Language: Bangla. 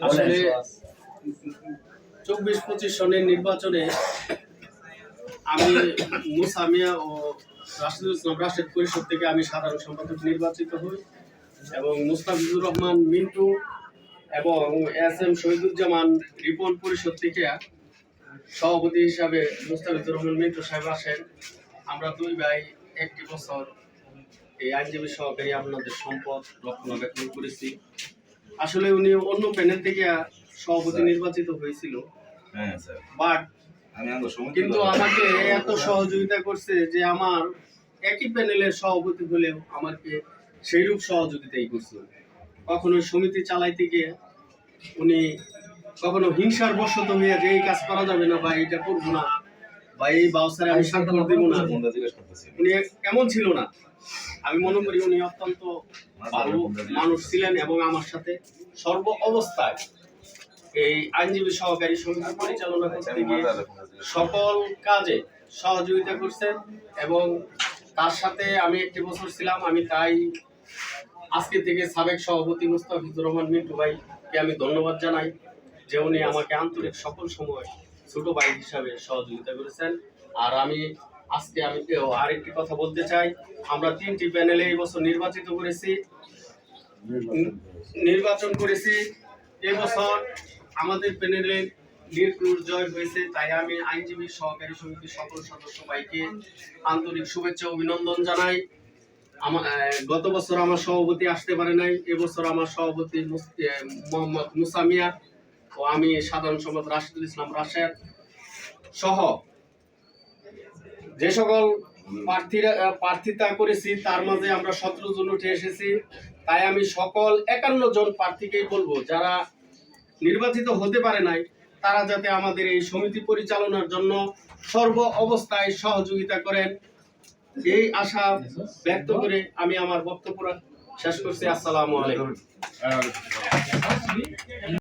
আসলে 24-25 সনের নির্বাচনে আমি মুসা মিয়া ও রাশিদুল ইসলাম রাশেদ পরিষদ থেকে আমি সাধারণ সম্পাদক নির্বাচিত হই এবং মুস্তাফিজুর রহমান মিন্টু এবং এস.এম. শহীদুজ্জামান রিপন পরিষদ থেকে সভাপতি হিসাবে মুস্তাফিজুর রহমান মিন্টু সাহেব আসেন। আমরা দুই ভাই একটি বছর এই আইনজীবী সহকারী আপনাদের সম্পদ রক্ষণাবেক্ষণ করেছি। আসলে উনি অন্য প্যানেল থেকে সভাপতি নির্বাচিত হয়েছিল, বাট কিন্তু আমাকে এত সহযোগিতা করছে যে আমার একই প্যানেলের সভাপতি হলেও আমাকে সেইরূপ সহযোগিতাই করছে। কখনো সমিতি চালাইতে গিয়ে উনি কখনো হিংসার বশত হইয়া যে এই কাজ করা যাবে না বা এটা করবো না বা এই বাউসারে আমি স্বাক্ষর দেব না, উনি এমন ছিল না। আমি মনে করি উনি অত্যন্ত ভালো মানুষ ছিলেন এবং আমার সাথে সর্ব অবস্থায় এই আইনজীবী সহকারী সমিতি পরিচালনা করতে গিয়ে সকল কাজে সহযোগিতা করছেন এবং তার সাথে আমি একটি বছর ছিলাম। আমি তাই আজকে থেকে সাবেক সভাপতি মুস্তাফিজুর রহমান মিন্টু ভাইকে আমি ধন্যবাদ জানাই যে উনি আমাকে আন্তরিক সকল সময় ছোট ভাই হিসাবে সহযোগিতা করেছেন। আর আমি আজকে আরেকটি কথা বলতে চাই, আমরা 3টি প্যানেলে এই বছর নির্বাচন করেছি। এবছর আমাদের প্যানেলে নির্ভুল জয় হয়েছে, তাই আমি আইনজীবী সহকারী সমিতির সকল সদস্য ভাইকে আন্তরিক শুভেচ্ছা অভিনন্দন জানাই। গত বছর আমার সভাপতি আসতে পারে নাই, এবছর আমার সভাপতি মোহাম্মদ মুসা মিয়া ও আমি সাধারণ সম্পাদক রাশিদুল ইসলাম রাশেদ সহ যে সকল প্রার্থিতা করেছি তার মাঝে আমরা 17 জন উঠে এসেছি। তাই আমি সকল 51 জন প্রার্থীকেই বলবো যারা নির্বাচিত হতে পারে নাই তারা যাতে আমাদের এই সমিতি পরিচালনার জন্য সর্ব অবস্থায় সহযোগিতা করেন, এই আশা ব্যক্ত করে আমি আমার বক্তব্য শেষ করছি। আসসালামু আলাইকুম।